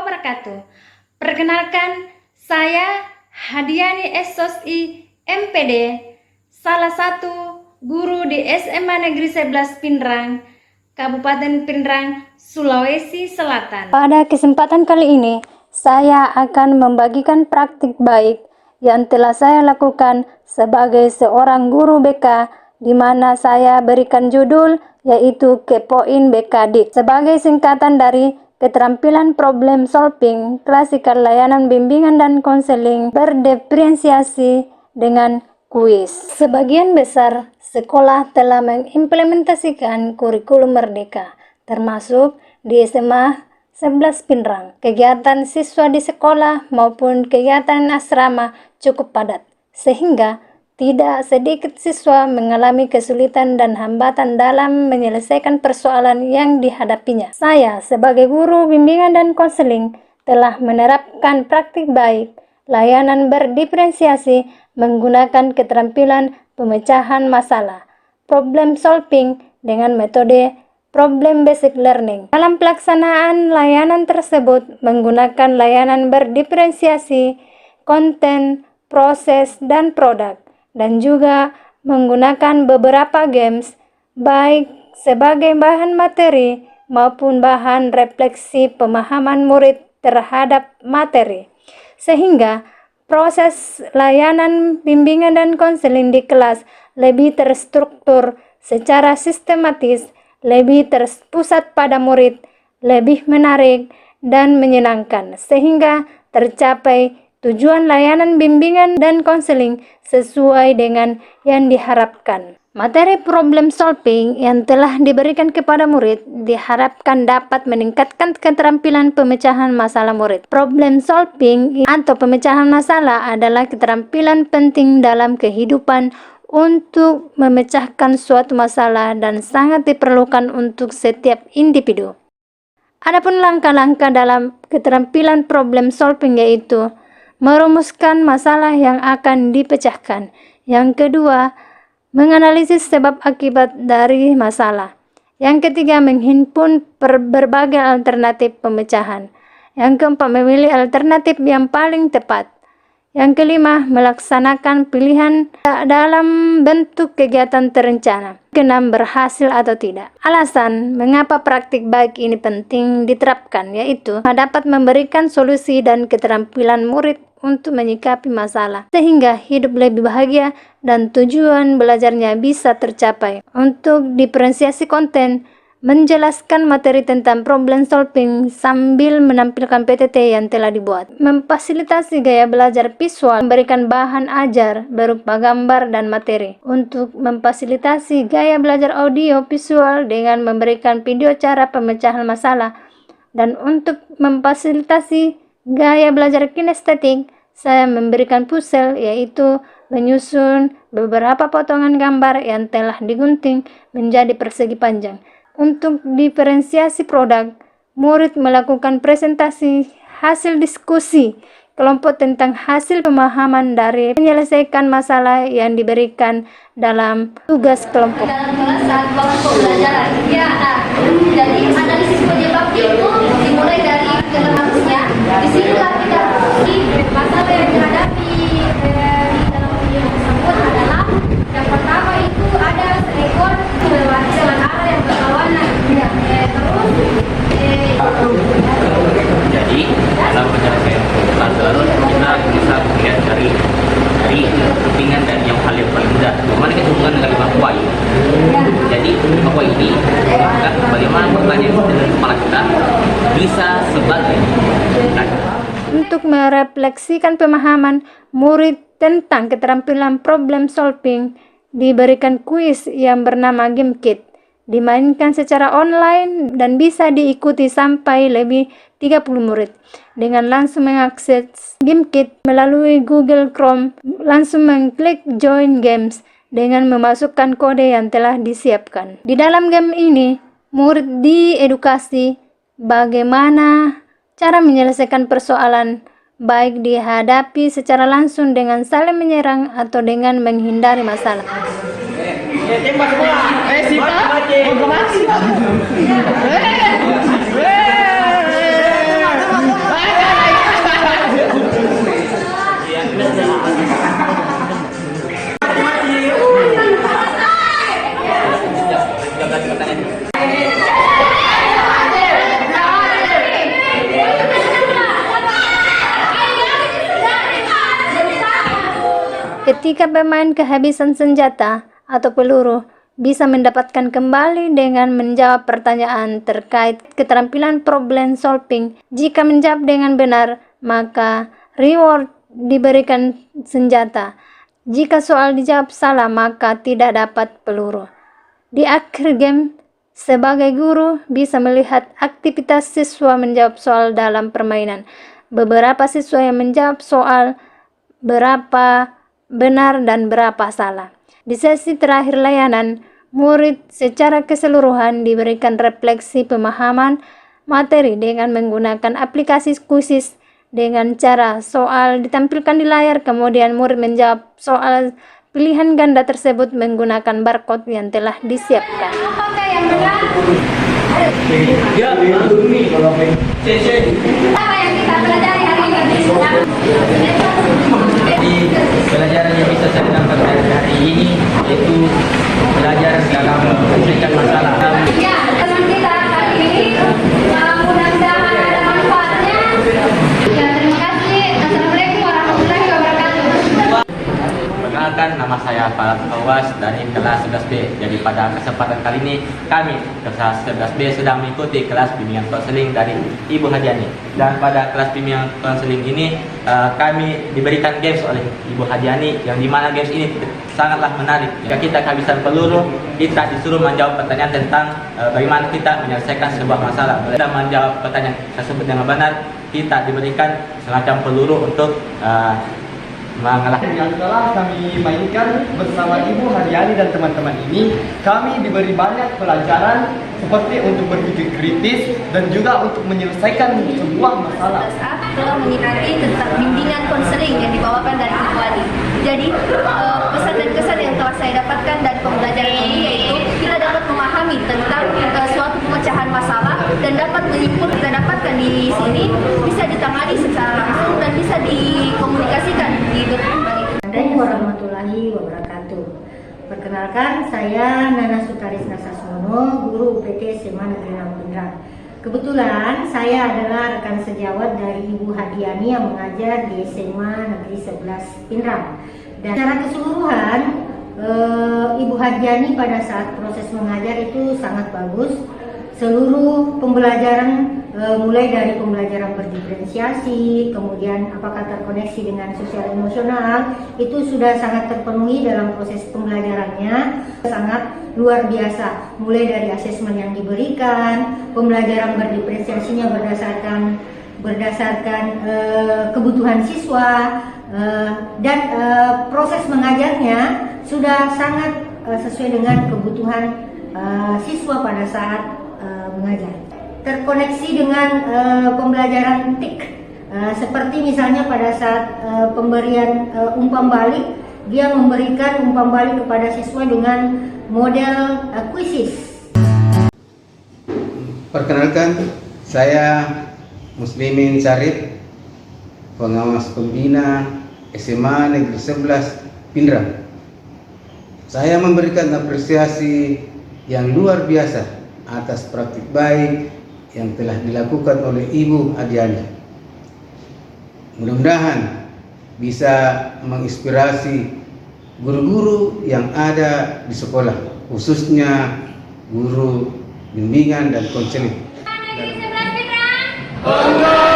wabarakatuh. Perkenalkan, saya Hadiani SOSI MPD, salah satu guru di SMA Negeri 11 Pinrang, Kabupaten Pinrang, Sulawesi Selatan. Pada kesempatan kali ini, saya akan membagikan praktik baik yang telah saya lakukan sebagai seorang guru BK, di mana saya berikan judul yaitu Kepoin BKD sebagai singkatan dari keterampilan problem solving klasikal layanan bimbingan dan konseling berdiferensiasi dengan kuis. Sebagian besar sekolah telah mengimplementasikan kurikulum merdeka, termasuk di SMA 11 Pinrang. Kegiatan siswa di sekolah maupun kegiatan asrama cukup padat, sehingga tidak sedikit siswa mengalami kesulitan dan hambatan dalam menyelesaikan persoalan yang dihadapinya. Saya sebagai guru bimbingan dan konseling telah menerapkan praktik baik layanan berdiferensiasi menggunakan keterampilan pemecahan masalah, problem solving dengan metode problem basic learning. Dalam pelaksanaan layanan tersebut menggunakan layanan berdiferensiasi, konten, proses, dan produk, dan juga menggunakan beberapa games baik sebagai bahan materi maupun bahan refleksi pemahaman murid terhadap materi, sehingga proses layanan bimbingan dan konseling di kelas lebih terstruktur secara sistematis, lebih terpusat pada murid, lebih menarik dan menyenangkan, sehingga tercapai tujuan layanan bimbingan dan konseling sesuai dengan yang diharapkan. Materi problem solving yang telah diberikan kepada murid diharapkan dapat meningkatkan keterampilan pemecahan masalah murid. Problem solving atau pemecahan masalah adalah keterampilan penting dalam kehidupan untuk memecahkan suatu masalah dan sangat diperlukan untuk setiap individu. Adapun langkah-langkah dalam keterampilan problem solving yaitu merumuskan masalah yang akan dipecahkan. Yang kedua, menganalisis sebab akibat dari masalah. Yang ketiga, menghimpun berbagai alternatif pemecahan. Yang keempat, memilih alternatif yang paling tepat. Yang kelima, melaksanakan pilihan dalam bentuk kegiatan terencana. Keenam, berhasil atau tidak. Alasan mengapa praktik baik ini penting diterapkan yaitu dapat memberikan solusi dan keterampilan murid untuk menyikapi masalah, sehingga hidup lebih bahagia dan tujuan belajarnya bisa tercapai. Untuk diferensiasi konten, menjelaskan materi tentang problem solving sambil menampilkan PTT yang telah dibuat. Memfasilitasi gaya belajar visual, memberikan bahan ajar berupa gambar dan materi. Untuk memfasilitasi gaya belajar audio visual dengan memberikan video cara pemecahan masalah. Dan untuk memfasilitasi gaya belajar kinestetik, saya memberikan puzzle, yaitu menyusun beberapa potongan gambar yang telah digunting menjadi persegi panjang. Untuk diferensiasi produk, murid melakukan presentasi hasil diskusi kelompok tentang hasil pemahaman dari menyelesaikan masalah yang diberikan dalam tugas kelompok. Dalam kelas saat kelompok pembelajaran, jadi analisis penyebab itu dimulai dari kelemahnya. Disinilah kita masalah yang dihadapi dalam video tersebut adalah yang pertama itu ada seekor hewan arah yang berlawanan. Jadi dalam penyelesaian puzzle kita bisa melihat dari kepingan dan yang hal yang paling mudah. Bagaimana kita hubungan dengan 5 poin. Jadi 5 poin ini menunjukkan bagaimana pertanyaan dari kepala kita bisa sebagai untuk merefleksikan pemahaman murid tentang keterampilan problem solving, diberikan kuis yang bernama Game Kit, dimainkan secara online dan bisa diikuti sampai lebih 30 murid. Dengan langsung mengakses Game Kit melalui Google Chrome, langsung mengklik Join Games dengan memasukkan kode yang telah disiapkan. Di dalam game ini, murid diedukasi bagaimana cara menyelesaikan persoalan, baik dihadapi secara langsung dengan saling menyerang atau dengan menghindari masalah. Tembak semua. Sita. Ketika pemain kehabisan senjata atau peluru, bisa mendapatkan kembali dengan menjawab pertanyaan terkait keterampilan problem solving. Jika menjawab dengan benar, maka reward diberikan senjata. Jika soal dijawab salah, maka tidak dapat peluru. Di akhir game, sebagai guru bisa melihat aktivitas siswa menjawab soal dalam permainan. Beberapa siswa yang menjawab soal berapa benar dan berapa salah. Di sesi terakhir layanan, murid secara keseluruhan diberikan refleksi pemahaman materi dengan menggunakan aplikasi khusus. Dengan cara soal ditampilkan di layar, kemudian murid menjawab soal pilihan ganda tersebut menggunakan barcode yang telah disiapkan. Apakah yang benar? Ya, langsung nih. Apa yang kita pelajari hari ini? Jadi pelajaran yang bisa saya dapatkan hari ini yaitu belajar dalam menyelesaikan masalah. Ya, teman kita kali ini mudah-mudahan ada manfaatnya. Ya, terima kasih. Assalamualaikum warahmatullahi wabarakatuh. Perkenalkan, nama saya Farad Awas dari kelas 11B. Jadi pada kesempatan kali ini kami kelas 11B sedang mengikuti kelas bimbingan konseling dari Ibu Hadiani. Dan pada kelas bimbingan konseling ini kami diberikan games oleh Ibu Hadiani, yang dimana games ini sangatlah menarik. Jika kita kehabisan peluru, kita disuruh menjawab pertanyaan tentang bagaimana kita menyelesaikan sebuah masalah. Bila menjawab pertanyaan tersebut dengan benar, kita diberikan semacam peluru untuk mengalahkan. Yang telah kami mainkan bersama Ibu Hadiani dan teman-teman ini, kami diberi banyak pelajaran seperti untuk berpikir kritis dan juga untuk menyelesaikan sebuah masalah. Telah mengikuti tentang bimbingan konseling yang dibawakan dari Ibu Adi. Jadi pesan dan kesan yang telah saya dapatkan dari pembelajaran ini yaitu kita dapat memahami tentang suatu pemecahan masalah dan dapat menyimpul kita dapatkan di sini bisa ditangani secara langsung dan bisa dikomunikasikan di depan baik. Assalamualaikum warahmatullahi wabarakatuh. Perkenalkan, saya Nana Sutarisna Sasmono, guru UPT SMA Negeri 6 Pindrang. Kebetulan saya adalah rekan sejawat dari Ibu Hadiani yang mengajar di SMA Negeri 11 Pindrang. Dan secara keseluruhan, Ibu Hadiani pada saat proses mengajar itu sangat bagus. Seluruh pembelajaran mulai dari pembelajaran berdiferensiasi, kemudian apakah terkoneksi dengan sosial emosional, itu sudah sangat terpenuhi dalam proses pembelajarannya, sangat luar biasa. Mulai dari asesmen yang diberikan, pembelajaran berdiferensiasinya berdasarkan kebutuhan siswa, dan proses mengajarnya sudah sangat sesuai dengan kebutuhan siswa pada saat mengajar. Terkoneksi dengan pembelajaran TIK, seperti misalnya pada saat pemberian umpan balik, dia memberikan umpan balik kepada siswa dengan model kuisis. Perkenalkan, saya Muslimin Syarif, pengawas pembina SMA Negeri 11 Pindrang. Saya memberikan apresiasi yang luar biasa atas praktik baik yang telah dilakukan oleh Ibu Hadiani. Mudah-mudahan bisa menginspirasi guru-guru yang ada di sekolah, khususnya guru bimbingan dan konseling. Bangga!